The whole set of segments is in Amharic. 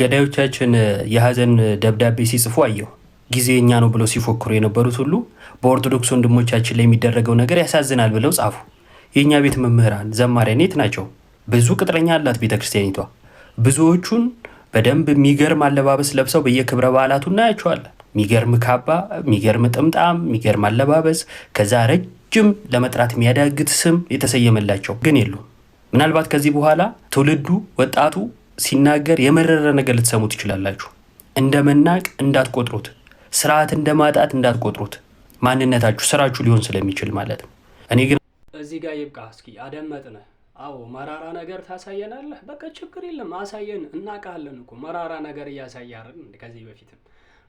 ገዳዮቻችን የሀዘን ደብዳቤ ሲጽፉ አየሁ። ጊዜ እኛ ነው ብለው ሲፎክሩ የነበሩት ሁሉ በኦርቶዶክስ ወንድሞቻችን ላይ የሚደረገው ነገር ያሳዝናል ብለው ጻፉ። የእኛ ቤት መምህራን ዘማሪያን የት ናቸው? ብዙ ቅጥረኛ አላት ቤተ ክርስቲያኒቷ። ብዙዎቹን በደንብ የሚገርም አለባበስ ለብሰው በየክብረ በዓላቱ እናያቸዋለን። የሚገርም ካባ፣ የሚገርም ጥምጣም፣ የሚገርም አለባበስ፣ ከዛ ረጅም ለመጥራት የሚያዳግት ስም የተሰየመላቸው ግን የሉም። ምናልባት ከዚህ በኋላ ትውልዱ ወጣቱ ሲናገር የመረረ ነገር ልትሰሙ ትችላላችሁ። እንደ መናቅ እንዳትቆጥሩት፣ ስርዓት እንደ ማጣት እንዳትቆጥሩት። ማንነታችሁ ስራችሁ ሊሆን ስለሚችል ማለት ነው። እኔ ግን እዚህ ጋር ይብቃ። እስኪ አደመጥነ። አዎ መራራ ነገር ታሳየናለህ። በቃ ችግር የለም አሳየን፣ እናውቃለን እኮ መራራ ነገር እያሳያርን። ከዚህ በፊትም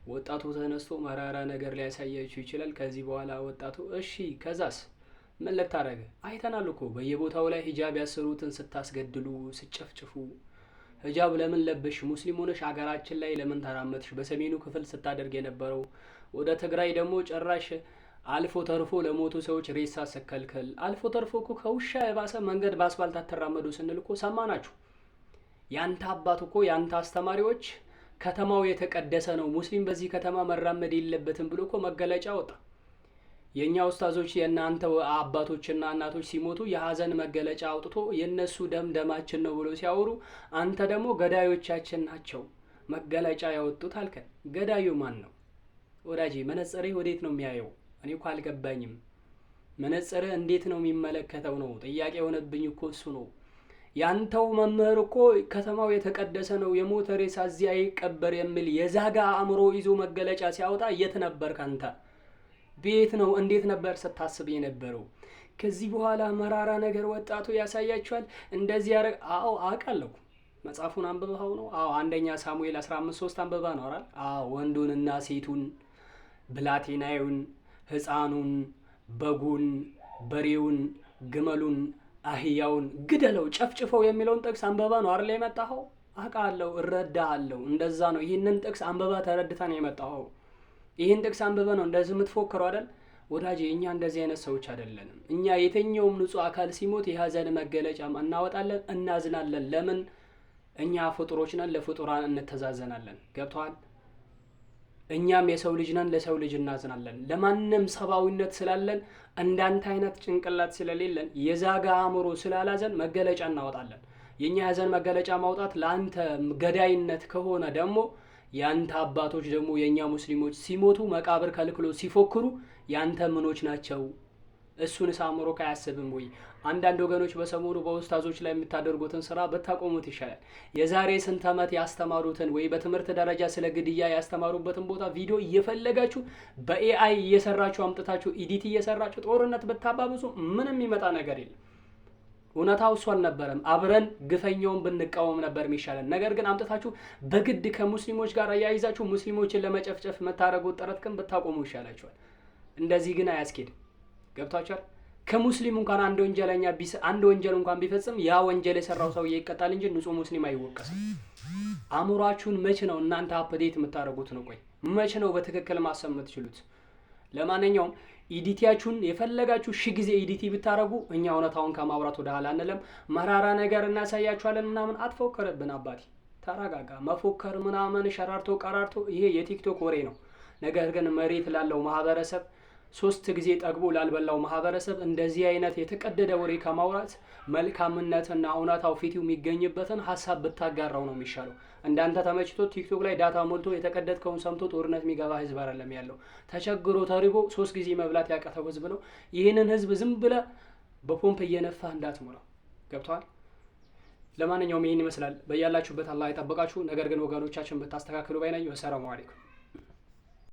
ወጣቱ ተነስቶ መራራ ነገር ሊያሳያችሁ ይችላል። ከዚህ በኋላ ወጣቱ እሺ ከዛስ ምን ልታረገ? አይተናል እኮ በየቦታው ላይ ሂጃብ ያሰሩትን ስታስገድሉ፣ ስጨፍጭፉ። ሂጃብ ለምን ለበሽ? ሙስሊም ሆነሽ አገራችን ላይ ለምን ተራመድሽ? በሰሜኑ ክፍል ስታደርግ የነበረው ወደ ትግራይ ደግሞ ጭራሽ አልፎ ተርፎ ለሞቱ ሰዎች ሬሳ ስከልከል፣ አልፎ ተርፎ እኮ ከውሻ የባሰ መንገድ በአስፋልት አትራመዱ ስንል እኮ ሰማናችሁ። ያንተ አባት እኮ ያንተ አስተማሪዎች ከተማው የተቀደሰ ነው፣ ሙስሊም በዚህ ከተማ መራመድ የለበትም ብሎ እኮ መገለጫ ወጣ። የኛ ኡስታዞች የእናንተ አባቶችና እናቶች ሲሞቱ የሀዘን መገለጫ አውጥቶ የነሱ ደም ደማችን ነው ብሎ ሲያወሩ፣ አንተ ደግሞ ገዳዮቻችን ናቸው መገለጫ ያወጡት አልከን። ገዳዩ ማን ነው ወዳጄ? መነጽሬ ወዴት ነው የሚያየው? እኔ እኮ አልገባኝም። መነጽሬ እንዴት ነው የሚመለከተው ነው ጥያቄ የሆነብኝ እኮ እሱ ነው። ያንተው መምህር እኮ ከተማው የተቀደሰ ነው፣ የሞተ ሬሳ እዚያ ይቀበር የሚል የዛጋ አእምሮ ይዞ መገለጫ ሲያወጣ የት ነበርክ አንተ? ቤት ነው እንዴት ነበር ስታስብ የነበረው? ከዚህ በኋላ መራራ ነገር ወጣቱ ያሳያችኋል። እንደዚህ ያረግ። አዎ አውቃለሁ። መጽሐፉን አንብበው ነው? አዎ አንደኛ ሳሙኤል 15:3 አንብባ ነው አይደል? አዎ ወንዱንና ሴቱን፣ ብላቴናዩን፣ ህፃኑን፣ በጉን፣ በሬውን፣ ግመሉን፣ አህያውን ግደለው፣ ጨፍጭፈው የሚለውን ጥቅስ አንብባ ነው አይደል የመጣኸው? አውቃለሁ፣ እረዳሃለሁ። እንደዛ ነው። ይህንን ጥቅስ አንብባ ተረድታ ነው የመጣኸው። ይህን ጥቅስ አንብበ ነው እንደዚህ የምትፎክረው አይደል? ወዳጄ እኛ እንደዚህ አይነት ሰዎች አይደለንም። እኛ የትኛውም ንጹህ አካል ሲሞት የሀዘን መገለጫ እናወጣለን፣ እናዝናለን። ለምን? እኛ ፍጡሮች ነን፣ ለፍጡራን እንተዛዘናለን። ገብቶሃል? እኛም የሰው ልጅ ነን፣ ለሰው ልጅ እናዝናለን። ለማንም ሰብአዊነት ስላለን፣ እንዳንተ አይነት ጭንቅላት ስለሌለን፣ የዛጋ አእምሮ ስላላዘን መገለጫ እናወጣለን። የኛ የሀዘን መገለጫ ማውጣት ለአንተ ገዳይነት ከሆነ ደግሞ ያንተ አባቶች ደግሞ የኛ ሙስሊሞች ሲሞቱ መቃብር ከልክሎ ሲፎክሩ ያንተ ምኖች ናቸው? እሱንስ አእምሮ ካያስብም ወይ? አንዳንድ ወገኖች በሰሞኑ በኡስታዞች ላይ የምታደርጉትን ስራ በታቆሙት ይሻላል። የዛሬ ስንት ዓመት ያስተማሩትን ወይ በትምህርት ደረጃ ስለ ግድያ ያስተማሩበትን ቦታ ቪዲዮ እየፈለጋችሁ በኤአይ እየሰራችሁ አምጥታችሁ ኤዲት እየሰራችሁ ጦርነት ብታባብሱ ምንም የሚመጣ ነገር የለም። እውነታው እሱ አልነበረም። አብረን ግፈኛውን ብንቃወም ነበር የሚሻለን። ነገር ግን አምጥታችሁ በግድ ከሙስሊሞች ጋር አያይዛችሁ ሙስሊሞችን ለመጨፍጨፍ መታረጉት ጥረት ግን ብታቆሙ ይሻላችኋል። እንደዚህ ግን አያስኬድም። ገብቷችኋል? ከሙስሊሙ እንኳን አንድ ወንጀል እንኳን ቢፈጽም ያ ወንጀል የሰራው ሰውዬ ይቀጣል እንጂ ንጹህ ሙስሊም አይወቀስም። አእምሯችሁን መቼ ነው እናንተ አፕዴት የምታደርጉት ነው? ቆይ መቼ ነው በትክክል ማሰብ የምትችሉት? ለማንኛውም ኢዲቲያችሁን የፈለጋችሁ ሺህ ጊዜ ኢዲቲ ብታረጉ እኛ እውነታውን ከማውራት ወደ ኋላ አንልም። መራራ ነገር እናሳያችኋለን ምናምን አትፎክርብን አባቴ፣ ተረጋጋ። መፎከር ምናምን ሸራርቶ ቀራርቶ ይሄ የቲክቶክ ወሬ ነው። ነገር ግን መሬት ላለው ማህበረሰብ 3 ጊዜ ጠግቦ ላልበላው ማህበረሰብ እንደዚህ አይነት የተቀደደ ወሬ ከማውራት መልካምነትና እውነታው ፊቱ የሚገኝበትን ሀሳብ ብታጋራው ነው የሚሻለው። እንዳንተ ተመችቶ ቲክቶክ ላይ ዳታ ሞልቶ የተቀደድከውን ሰምቶ ጦርነት የሚገባ ህዝብ አይደለም ያለው። ተቸግሮ ተርቦ 3 ጊዜ መብላት ያቀተው ህዝብ ነው። ይህንን ህዝብ ዝም ብለ በፖምፕ እየነፋ እንዳትሞላው። ገብቷል? ለማንኛውም ይህን ይመስላል። በያላችሁበት አላህ ይጠብቃችሁ። ነገር ግን ወገኖቻችን ብታስተካክሉ ባይነኝ። ወሰላሙ አለይኩም።